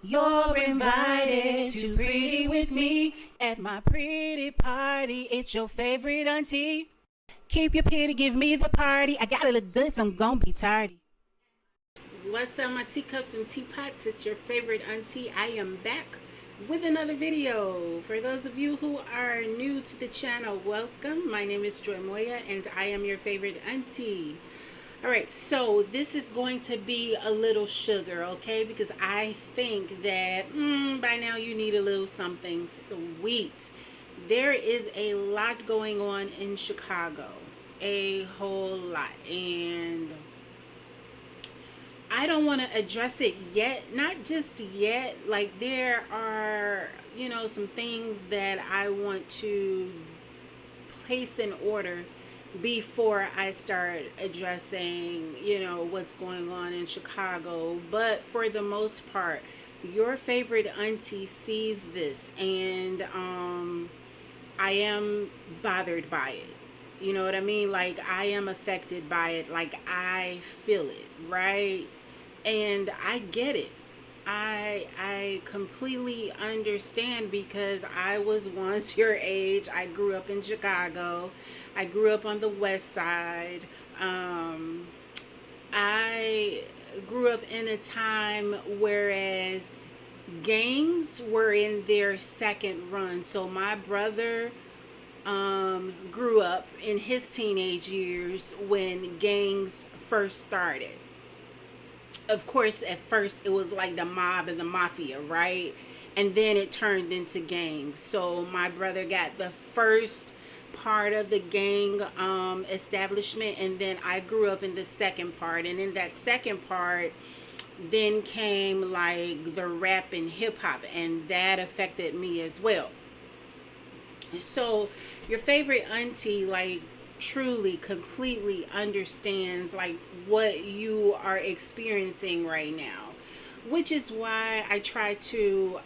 You're invited to pretty with me at my pretty party. It's your favorite auntie. Keep your pity, give me the party. I gotta look good, so I'm gonna be tardy. What's up, my teacups and teapots? It's your favorite auntie. I am back with another video. For those of you who are new to the channel, welcome. My name is Joy Moya, and I am your favorite auntie. All right, so this is going to be a little sugar, okay? Because I think that by now you need a little something sweet. There is a lot going on in Chicago, a whole lot, and I don't want to address it yet, not just yet. Like, there are, some things that I want to place in order before I start addressing, what's going on in Chicago. But for the most part, your favorite auntie sees this, and I am bothered by it. You know what I mean? Like, I am affected by it. Like, I feel it, right? And I get it. I completely understand, because I was once your age. I grew up in Chicago. I grew up on the west side. I grew up in a time whereas gangs were in their second run. So my brother grew up in his teenage years when gangs first started. Of course, at first it was like the mob and the mafia, right? And then it turned into gangs. So my brother got the first part of the gang establishment, and then I grew up in the second part. And in that second part, then came like the rap and hip hop, and that affected me as well. So your favorite auntie, like, truly completely understands like what you are experiencing right now, which is why I try to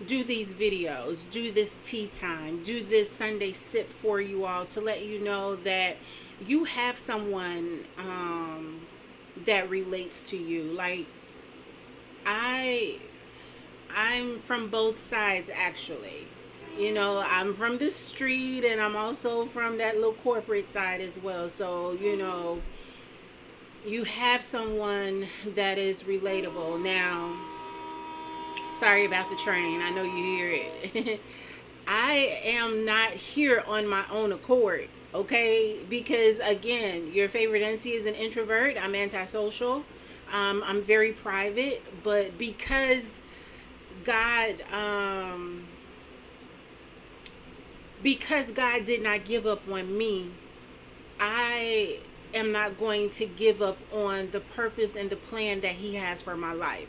do these videos, do this tea time, do this Sunday sip for you all, to let you know that you have someone that relates to you. Like, I'm from both sides, actually. I'm from the street, and I'm also from that little corporate side as well. So, you have someone that is relatable. Now, sorry about the train. I know you hear it. I am not here on my own accord, okay? Because, again, your favorite auntie is an introvert. I'm antisocial. I'm very private. But God, because God did not give up on me, I am not going to give up on the purpose and the plan that He has for my life.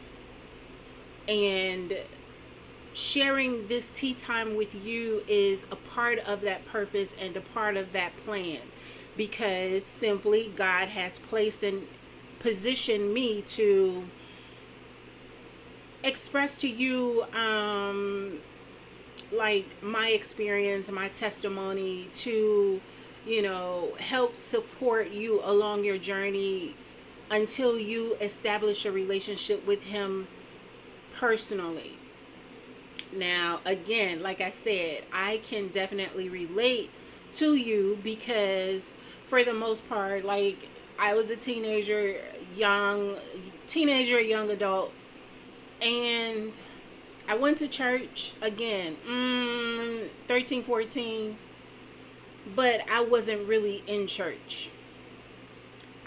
And sharing this tea time with you is a part of that purpose and a part of that plan, because simply God has placed and positioned me to express to you like my experience, my testimony, to help support you along your journey until you establish a relationship with Him personally. Now, again, like I said, I can definitely relate to you, because for the most part, like, I was a young adult, and I went to church again, 13, 14, but I wasn't really in church.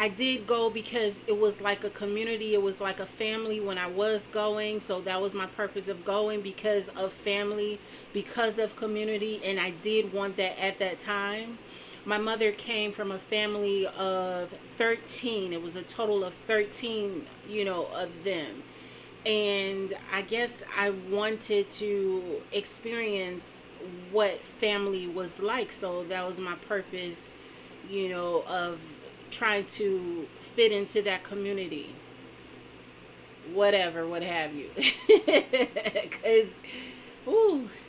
I did go because it was like a community, it was like a family when I was going. So that was my purpose of going, because of family, because of community, and I did want that at that time. My mother came from a family of 13. It was a total of 13, of them. And I guess I wanted to experience what family was like. So that was my purpose, of trying to fit into that community. Whatever, what have you. Because,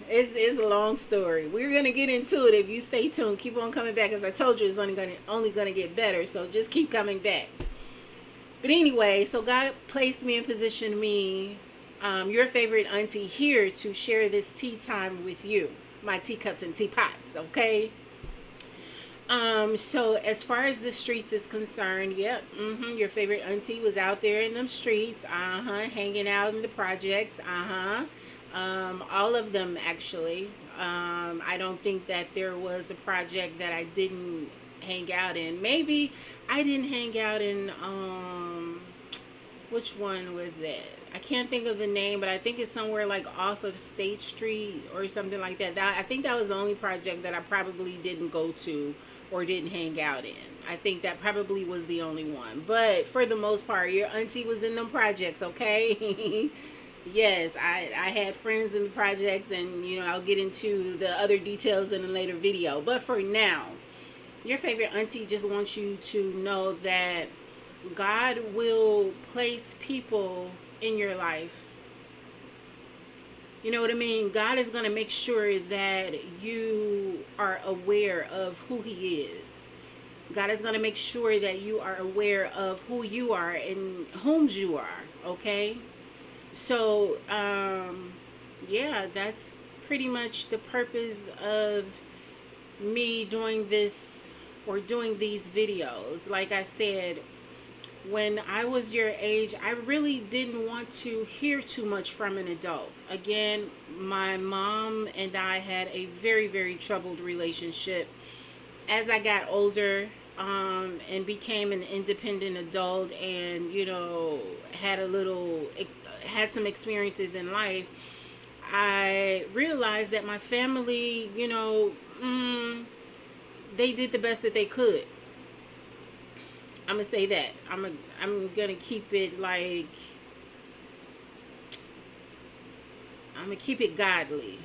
it's a long story. We're going to get into it if you stay tuned. Keep on coming back. As I told you, it's only going to get better. So just keep coming back. But anyway, so God placed me and positioned me your favorite auntie, here to share this tea time with you, my teacups and teapots, okay? So as far as the streets is concerned, yep, your favorite auntie was out there in them streets, hanging out in the projects, all of them actually. I don't think that there was a project that I didn't hang out in. Maybe I didn't hang out in, which one was that? I can't think of the name, but I think it's somewhere like off of State Street or something like that. I think that was the only project that I probably didn't go to or didn't hang out in. I think that probably was the only one. But for the most part, your auntie was in them projects, okay? Yes, I had friends in the projects, and I'll get into the other details in a later video. But for now, your favorite auntie just wants you to know that God will place people in your life. You know what I mean? God is going to make sure that you are aware of who He is. God is going to make sure that you are aware of who you are and whom you are. Okay? So, yeah, that's pretty much the purpose of me doing this or doing these videos. Like I said, when I was your age, I really didn't want to hear too much from an adult. Again, my mom and I had a very, very troubled relationship. As I got older, and became an independent adult, and had some experiences in life, I realized that my family, they did the best that they could. I'm gonna say that. I'm gonna keep it like I'm gonna keep it godly,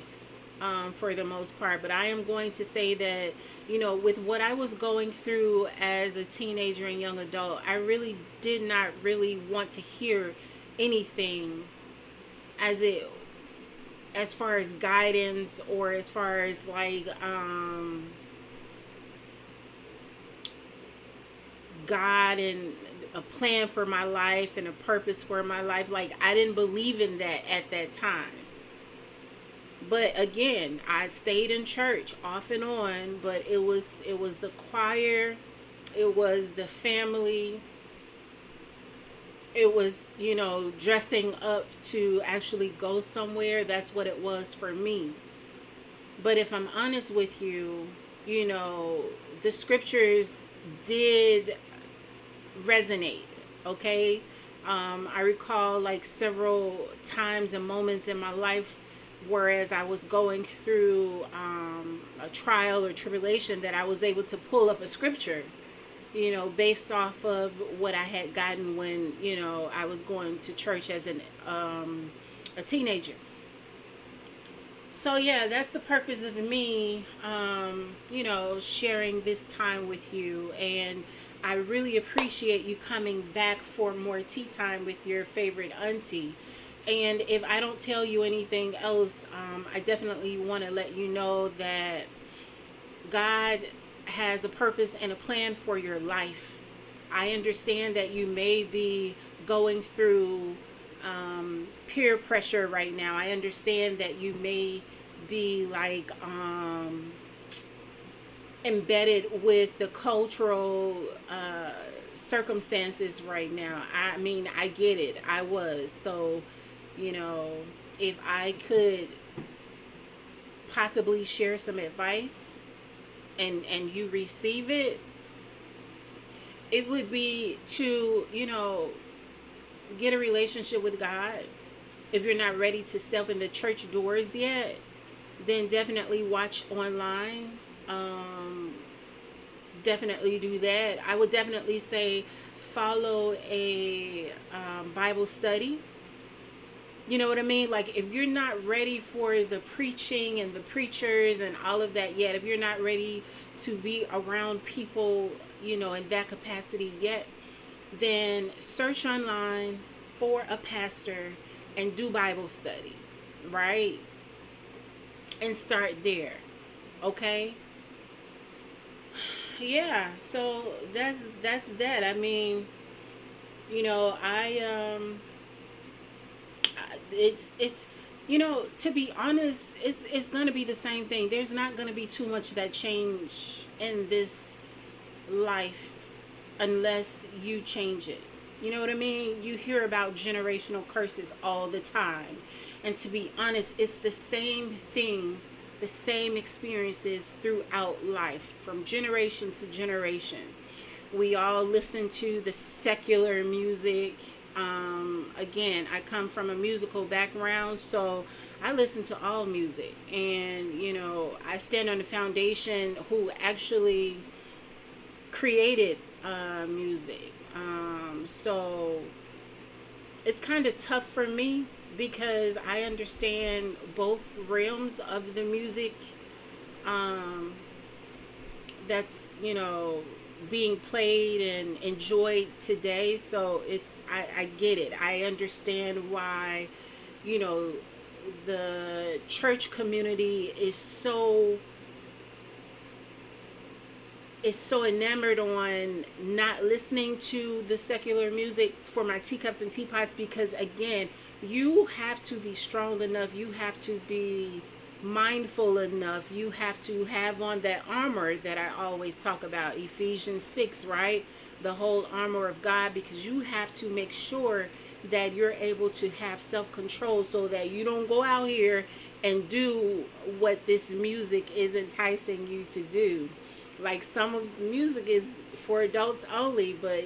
for the most part. But I am going to say that with what I was going through as a teenager and young adult, I really did not really want to hear anything as far as guidance, or as far as like God and a plan for my life and a purpose for my life. Like, I didn't believe in that at that time. But again, I stayed in church off and on, but it was the choir, it was the family, it was, dressing up to actually go somewhere. That's what it was for me. But if I'm honest with you, the scriptures did resonate, okay? I recall like several times and moments in my life, whereas I was going through a trial or tribulation, that I was able to pull up a scripture, based off of what I had gotten when, I was going to church as a teenager. So yeah, that's the purpose of me, sharing this time with you. And I really appreciate you coming back for more tea time with your favorite auntie. And if I don't tell you anything else, I definitely want to let you know that God has a purpose and a plan for your life. I understand that you may be going through peer pressure right now. I understand that you may be like embedded with the cultural circumstances right now. I mean, I get it. I was. So, if I could possibly share some advice, and you receive it, it would be to, get a relationship with God. If you're not ready to step in the church doors yet, then definitely watch online. Definitely do that. I would definitely say follow a Bible study. You know what I mean? Like, if you're not ready for the preaching and the preachers and all of that yet, if you're not ready to be around people, in that capacity yet, then search online for a pastor and do Bible study, right? And start there, okay? Yeah, so that's that. I mean, I It's to be honest, it's going to be the same thing. There's not going to be too much that change in this life unless you change it. You know what I mean? You hear about generational curses all the time. And to be honest, it's the same thing, the same experiences throughout life, from generation to generation. We all listen to the secular music. Again, I come from a musical background, so I listen to all music. And, I stand on the foundation who actually created music. So it's kind of tough for me because I understand both realms of the music um, that's, being played and enjoyed today. So I get it. I understand why, you know, the church community is so enamored on not listening to the secular music for my teacups and teapots, because again, you have to be strong enough, you have to be mindful enough, you have to have on that armor that I always talk about, Ephesians 6, right? The whole armor of God, because you have to make sure that you're able to have self-control so that you don't go out here and do what this music is enticing you to do. Like, some of the music is for adults only, but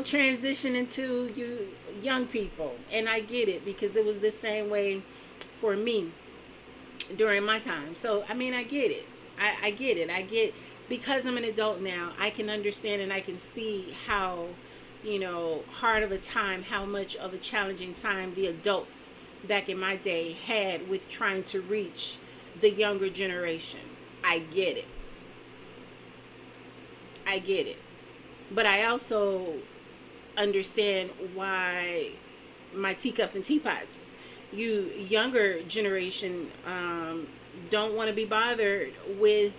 transition into you young people. And I get it, because it was the same way for me during my time. So I mean, I get it. I get it. I get, because I'm an adult now, I can understand and I can see how, hard of a time, how much of a challenging time the adults back in my day had with trying to reach the younger generation. I get it. I get it. But I also understand why my teacups and teapots, you younger generation, don't want to be bothered with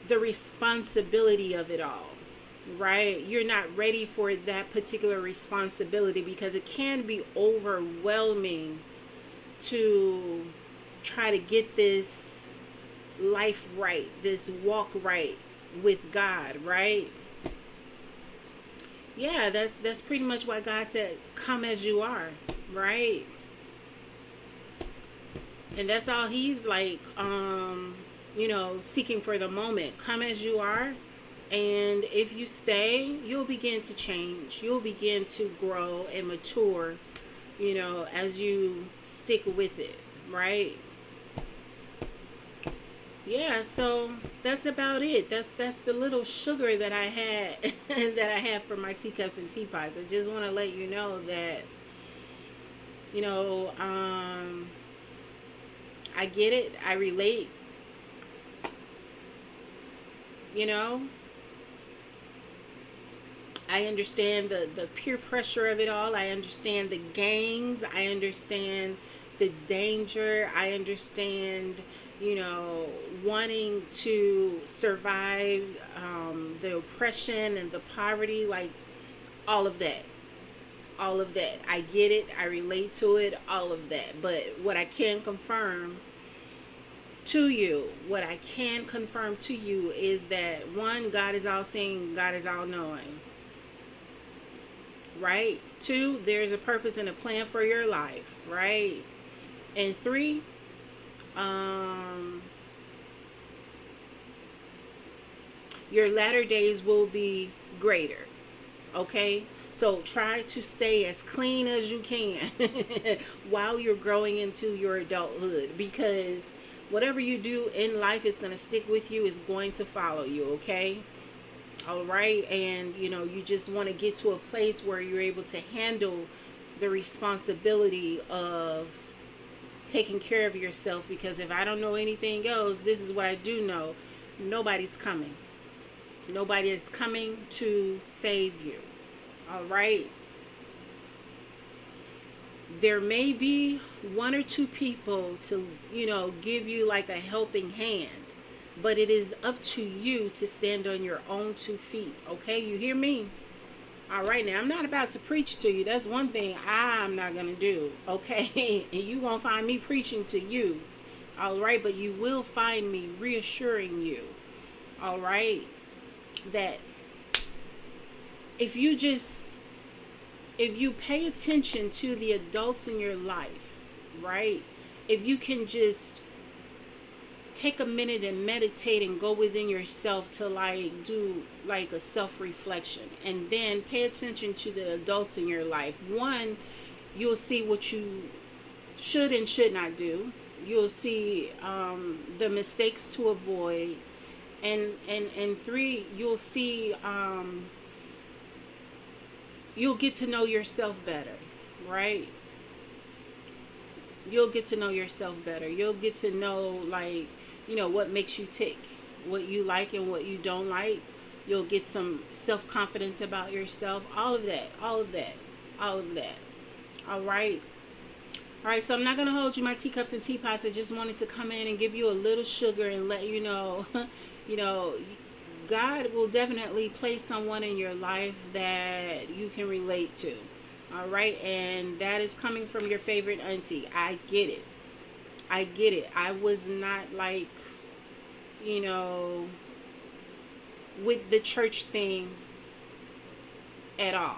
the responsibility of it all, right? You're not ready for that particular responsibility, because it can be overwhelming to try to get this life right, this walk right with God, right? Yeah, that's pretty much why God said, "Come as you are," right? And that's all He's like, seeking for the moment. Come as you are, and if you stay, you'll begin to change. You'll begin to grow and mature, as you stick with it, right? Yeah, so that's about it. That's the little sugar that I had that I had for my teacups and teapots. I just want to let you know that, you know, um, I get it. I relate. You know, I understand the peer pressure of it all. I understand the gangs. I understand the danger. I understand, wanting to survive, the oppression and the poverty, like all of that. All of that. I get it. I relate to it. All of that. But what I can confirm to you is that, one, God is all seeing, God is all knowing. Right? Two, there's a purpose and a plan for your life, right? And three, your latter days will be greater. Okay? So try to stay as clean as you can while you're growing into your adulthood, because whatever you do in life is going to stick with you, is going to follow you, okay? All right? And you just want to get to a place where you're able to handle the responsibility of taking care of yourself, because if I don't know anything else, this is what I do know. Nobody's coming. Nobody is coming to save you. All right? There may be one or two people to, give you like a helping hand, but it is up to you to stand on your own 2 feet. Okay? You hear me? All right, now I'm not about to preach to you. That's one thing I'm not going to do, okay? And you won't find me preaching to you, all right? But you will find me reassuring you, all right? That if you just, if you pay attention to the adults in your life, right? If you can just take a minute and meditate and go within yourself to like do like a self-reflection, and then pay attention to the adults in your life. One, you'll see what you should and should not do. You'll see the mistakes to avoid, and three, you'll see you'll get to know yourself better, right? You'll get to know yourself better. You'll get to know, like, what makes you tick, what you like and what you don't like. You'll get some self-confidence about yourself. All of that, all of that, all of that. All right. All right, so I'm not going to hold you, my teacups and teapots. I just wanted to come in and give you a little sugar and let you know, you know, God will definitely place someone in your life that you can relate to. All right, and that is coming from your favorite auntie. I get it. I get it. I was not like, you know, with the church thing at all.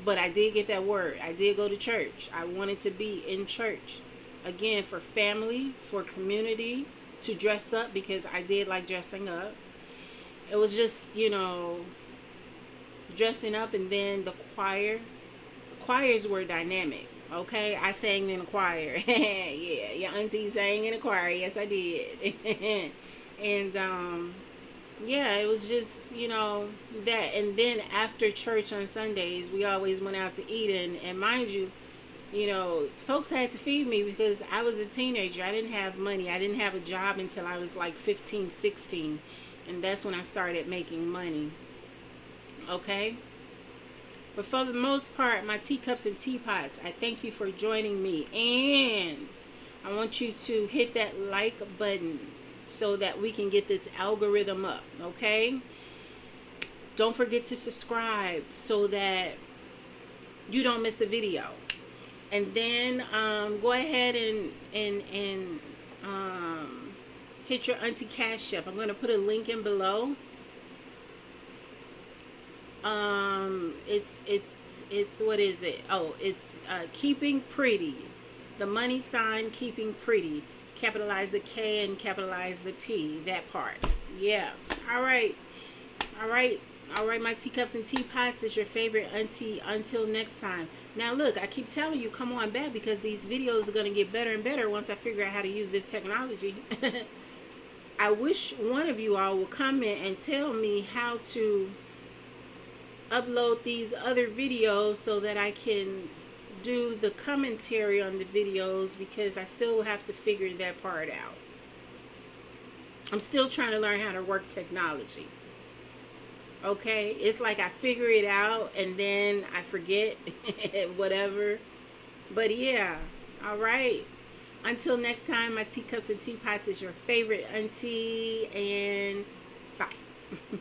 But I did get that word. I did go to church. I wanted to be in church. Again, for family, for community, to dress up because I did like dressing up. It was just, dressing up, and then the choir. Choirs were dynamic. Okay, I sang in a choir. Yeah, your auntie sang in a choir. Yes, I did. And yeah, it was just that. And then after church on Sundays, we always went out to eat. And mind you, folks had to feed me because I was a teenager. I didn't have money. I didn't have a job until I was like 15, 16, and that's when I started making money. Okay. But for the most part, my teacups and teapots, I thank you for joining me. And I want you to hit that like button so that we can get this algorithm up, okay? Don't forget to subscribe so that you don't miss a video. And then go ahead and hit your auntie Cashapp. I'm going to put a link in below. It's what is it? Oh, it's Keeping Pretty. The money sign Keeping Pretty. Capitalize the K and capitalize the P. That part. Yeah. All right. All right. All right, my teacups and teapots, is your favorite auntie. Until next time. Now, look, I keep telling you, come on back, because these videos are going to get better and better once I figure out how to use this technology. I wish one of you all will comment and tell me how to upload these other videos so that I can do the commentary on the videos, because I still have to figure that part out. I'm still trying to learn how to work technology. Okay, it's like I figure it out and then I forget whatever. But yeah, all right. Until next time, my teacups and teapots, is your favorite auntie, and bye.